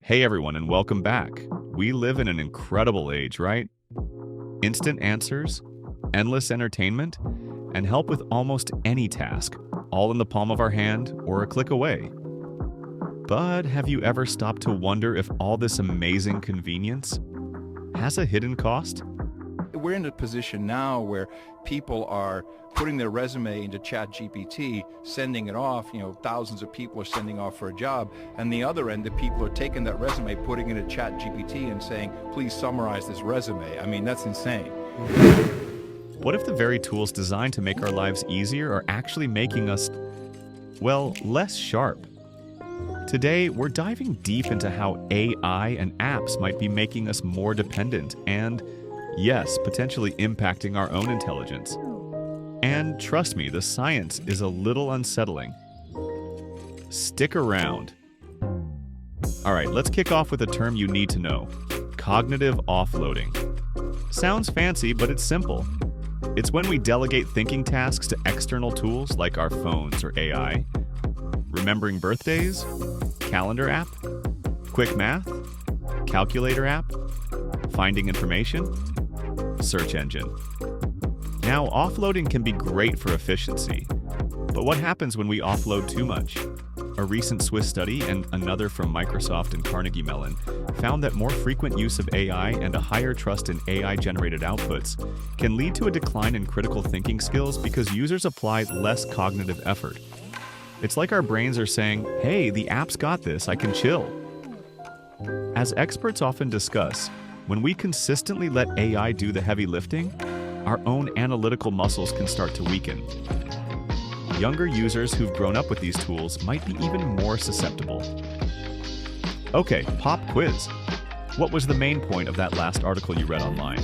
Hey everyone, and welcome back. We live in an incredible age, right? Instant answers, endless entertainment, and help with almost any task, all in the palm of our hand or a click away. But have you ever stopped to wonder if all this amazing convenience has a hidden cost? We're in a position now where people are putting their resume into ChatGPT, sending it off. Thousands of people are sending off for a job. And the other end, the people are taking that resume, putting it into ChatGPT and saying, please summarize this resume. I mean, that's insane. What if the very tools designed to make our lives easier are actually making us, well, less sharp? Today, we're diving deep into how AI and apps might be making us more dependent and, yes, potentially impacting our own intelligence. And trust me, the science is a little unsettling. Stick around. All right, let's kick off with a term you need to know: cognitive offloading. Sounds fancy, but it's simple. It's when we delegate thinking tasks to external tools like our phones or AI. Remembering birthdays, calendar app, quick math, calculator app, finding information, search engine. Now, offloading can be great for efficiency, but what happens when we offload too much? A recent Swiss study and another from Microsoft and Carnegie Mellon found that more frequent use of AI and a higher trust in AI-generated outputs can lead to a decline in critical thinking skills because users apply less cognitive effort. It's like our brains are saying, hey, the app's got this, I can chill. As experts often discuss, when we consistently let AI do the heavy lifting, our own analytical muscles can start to weaken. Younger users who've grown up with these tools might be even more susceptible. Okay, pop quiz. What was the main point of that last article you read online?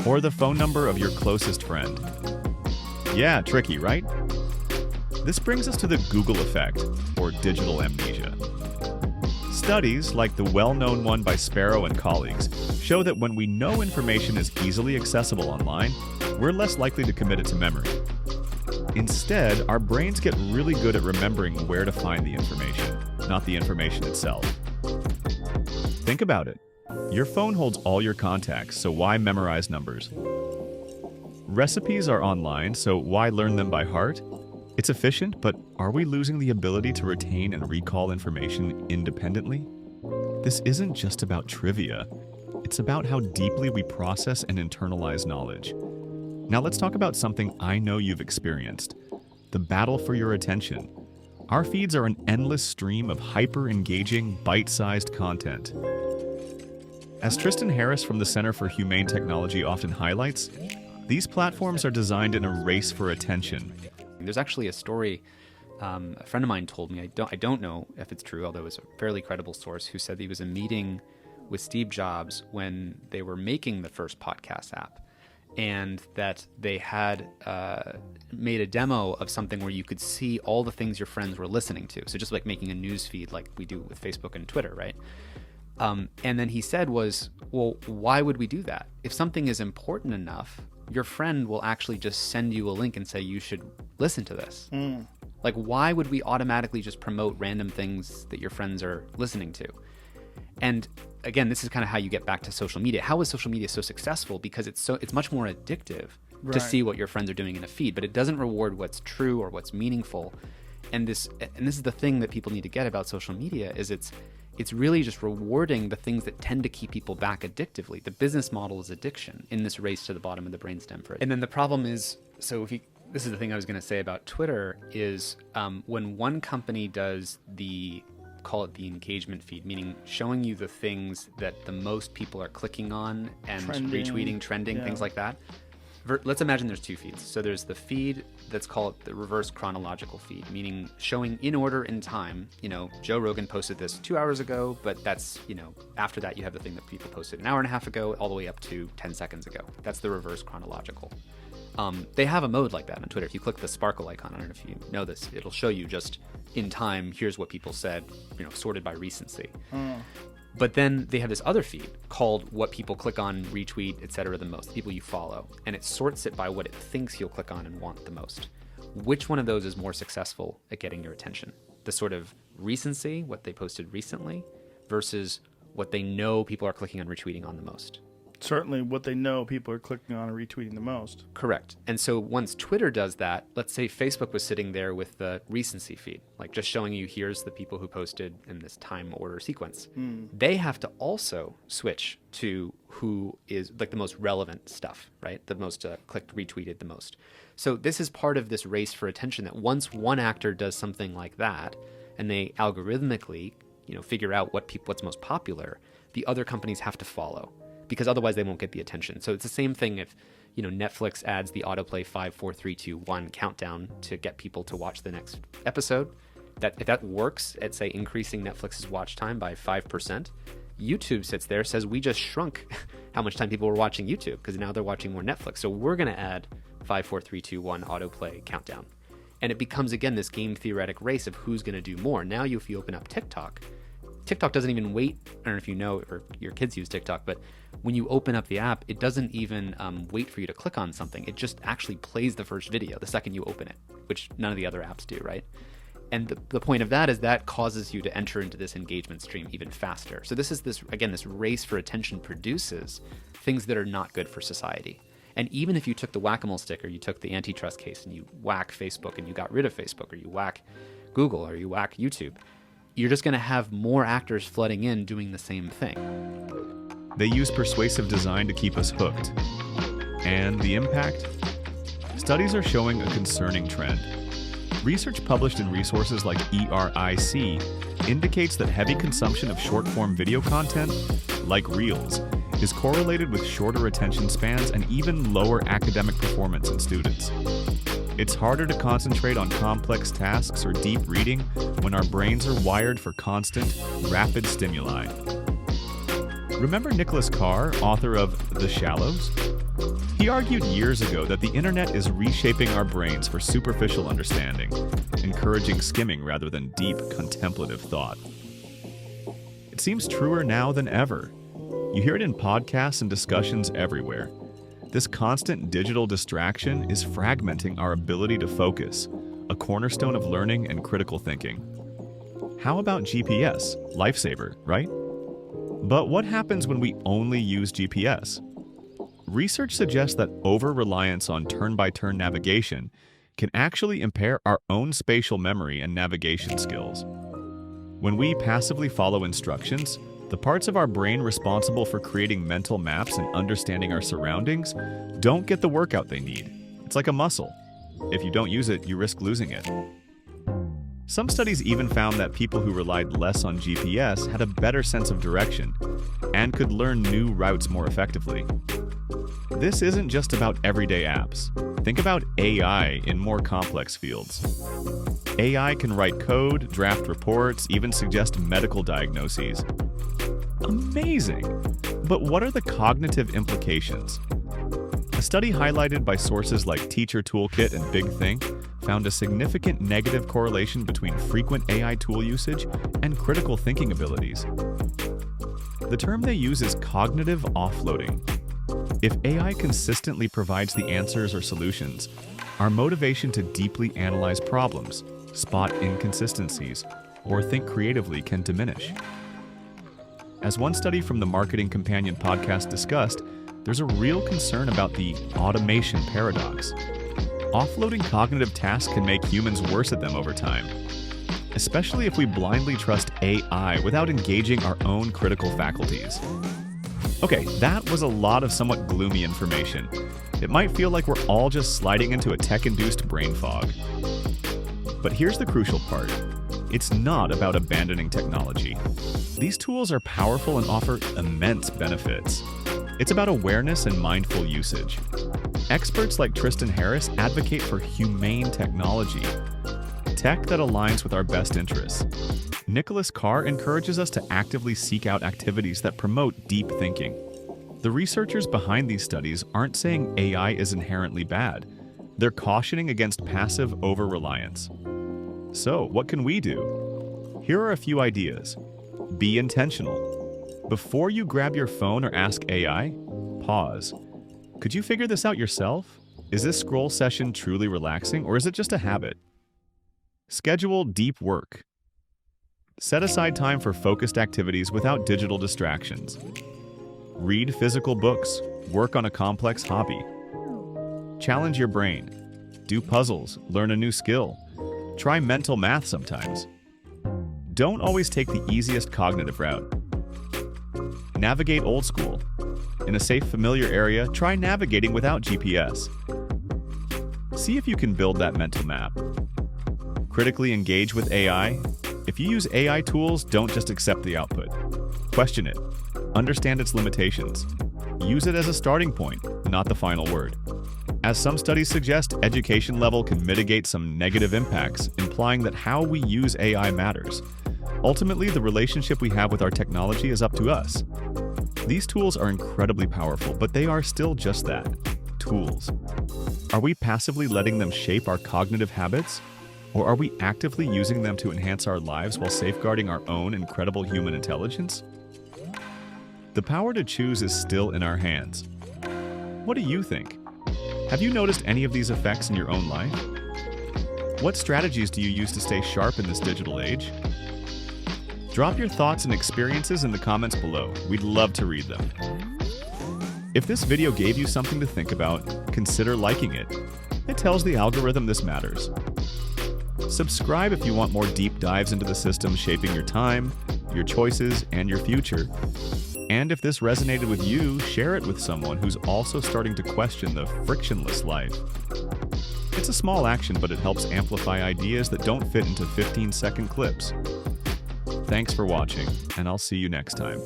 Or the phone number of your closest friend? Yeah, tricky, right? This brings us to the Google effect, or digital amnesia. Studies, like the well-known one by Sparrow and colleagues, show that when we know information is easily accessible online, we're less likely to commit it to memory. Instead, our brains get really good at remembering where to find the information, not the information itself. Think about it. Your phone holds all your contacts, so why memorize numbers? Recipes are online, so why learn them by heart? It's efficient, but are we losing the ability to retain and recall information independently? This isn't just about trivia. It's about how deeply we process and internalize knowledge. Now let's talk about something I know you've experienced: the battle for your attention. Our feeds are an endless stream of hyper-engaging, bite-sized content. As Tristan Harris from the Center for Humane Technology often highlights, these platforms are designed in a race for attention. There's actually a story a friend of mine told me, I don't know if it's true, although it's a fairly credible source, who said he was in a meeting with Steve Jobs when they were making the first podcast app, and that they had made a demo of something where you could see all the things your friends were listening to. So just like making a news feed like we do with Facebook and Twitter, right? And then he said was, well, why would we do that? If something is important enough, your friend will actually just send you a link and say you should listen to this. Like, why would we automatically just promote random things that your friends are listening to? And again, this is kind of how you get back to social media. How is social media so successful? Because it's much more addictive to see what your friends are doing in a feed, but it doesn't reward what's true or what's meaningful. And this is the thing that people need to get about social media is it's really just rewarding the things that tend to keep people back addictively. The business model is addiction in this race to the bottom of the brainstem for it. And then the problem is, this is the thing I was going to say about Twitter, is when one company does call it the engagement feed, meaning showing you the things that the most people are clicking on and retweeting, trending, things like that. Let's imagine there's two feeds. So there's the feed that's called the reverse chronological feed, meaning showing in order in time. Joe Rogan posted this 2 hours ago, but that's, after that you have the thing that people posted an hour and a half ago all the way up to 10 seconds ago. That's the reverse chronological. They have a mode like that on Twitter. If you click the sparkle icon, I don't know if you know this, it'll show you just in time, here's what people said, sorted by recency. But then they have this other feed called what people click on, retweet, etc. the most, the people you follow. And it sorts it by what it thinks you'll click on and want the most. Which one of those is more successful at getting your attention? The sort of recency, what they posted recently, versus what they know people are clicking and retweeting on the most. Certainly what they know people are clicking on and retweeting the most. Correct. And so once Twitter does that, let's say Facebook was sitting there with the recency feed, like just showing you here's the people who posted in this time order sequence. They have to also switch to who is like the most relevant stuff, right? The most clicked, retweeted the most. So this is part of this race for attention, that once one actor does something like that and they algorithmically, figure out what's most popular, the other companies have to follow, because otherwise they won't get the attention. So it's the same thing if, Netflix adds the autoplay 5, 4, 3, 2, 1 countdown to get people to watch the next episode. If that works at, say, increasing Netflix's watch time by 5%, YouTube sits there, says we just shrunk how much time people were watching YouTube because now they're watching more Netflix. So we're going to add 5, 4, 3, 2, 1 autoplay countdown. And it becomes, again, this game theoretic race of who's going to do more. Now, if you open up TikTok doesn't even wait. I don't know if you know, or your kids use TikTok, but when you open up the app, it doesn't even wait for you to click on something. It just actually plays the first video the second you open it, which none of the other apps do, right? And the point of that is that causes you to enter into this engagement stream even faster. So this race for attention produces things that are not good for society. And even if you took the whack-a-mole stick, or you took the antitrust case and you whack Facebook and you got rid of Facebook, or you whack Google, or you whack YouTube, you're just going to have more actors flooding in doing the same thing. They use persuasive design to keep us hooked. And the impact? Studies are showing a concerning trend. Research published in resources like ERIC indicates that heavy consumption of short-form video content, like Reels, is correlated with shorter attention spans and even lower academic performance in students. It's harder to concentrate on complex tasks or deep reading when our brains are wired for constant, rapid stimuli. Remember Nicholas Carr, author of The Shallows? He argued years ago that the internet is reshaping our brains for superficial understanding, encouraging skimming rather than deep, contemplative thought. It seems truer now than ever. You hear it in podcasts and discussions everywhere. This constant digital distraction is fragmenting our ability to focus, a cornerstone of learning and critical thinking. How about GPS? Lifesaver, right? But what happens when we only use GPS? Research suggests that over-reliance on turn-by-turn navigation can actually impair our own spatial memory and navigation skills. When we passively follow instructions, the parts of our brain responsible for creating mental maps and understanding our surroundings don't get the workout they need. It's like a muscle. If you don't use it, you risk losing it. Some studies even found that people who relied less on GPS had a better sense of direction and could learn new routes more effectively. This isn't just about everyday apps. Think about AI in more complex fields. AI can write code, draft reports, even suggest medical diagnoses. Amazing! But what are the cognitive implications? A study highlighted by sources like Teacher Toolkit and Big Think found a significant negative correlation between frequent AI tool usage and critical thinking abilities. The term they use is cognitive offloading. If AI consistently provides the answers or solutions, our motivation to deeply analyze problems, spot inconsistencies, or think creatively can diminish. As one study from the Marketing Companion podcast discussed, there's a real concern about the automation paradox. Offloading cognitive tasks can make humans worse at them over time, especially if we blindly trust AI without engaging our own critical faculties. Okay, that was a lot of somewhat gloomy information. It might feel like we're all just sliding into a tech-induced brain fog. But here's the crucial part. It's not about abandoning technology. These tools are powerful and offer immense benefits. It's about awareness and mindful usage. Experts like Tristan Harris advocate for humane technology, tech that aligns with our best interests. Nicholas Carr encourages us to actively seek out activities that promote deep thinking. The researchers behind these studies aren't saying AI is inherently bad. They're cautioning against passive over-reliance. So, what can we do? Here are a few ideas. Be intentional. Before you grab your phone or ask AI, pause. Could you figure this out yourself? Is this scroll session truly relaxing, or is it just a habit? Schedule deep work. Set aside time for focused activities without digital distractions. Read physical books. Work on a complex hobby. Challenge your brain. Do puzzles. Learn a new skill. Try mental math sometimes. Don't always take the easiest cognitive route. Navigate old school. In a safe, familiar area, try navigating without GPS. See if you can build that mental map. Critically engage with AI. If you use AI tools, don't just accept the output. Question it. Understand its limitations. Use it as a starting point, not the final word. As some studies suggest, education level can mitigate some negative impacts, implying that how we use AI matters. Ultimately, the relationship we have with our technology is up to us. These tools are incredibly powerful, but they are still just that, tools. Are we passively letting them shape our cognitive habits? Or are we actively using them to enhance our lives while safeguarding our own incredible human intelligence? The power to choose is still in our hands. What do you think? Have you noticed any of these effects in your own life? What strategies do you use to stay sharp in this digital age? Drop your thoughts and experiences in the comments below. We'd love to read them. If this video gave you something to think about, consider liking it. It tells the algorithm this matters. Subscribe if you want more deep dives into the systems shaping your time, your choices, and your future. And if this resonated with you, share it with someone who's also starting to question the frictionless life. It's a small action, but it helps amplify ideas that don't fit into 15-second clips. Thanks for watching, and I'll see you next time.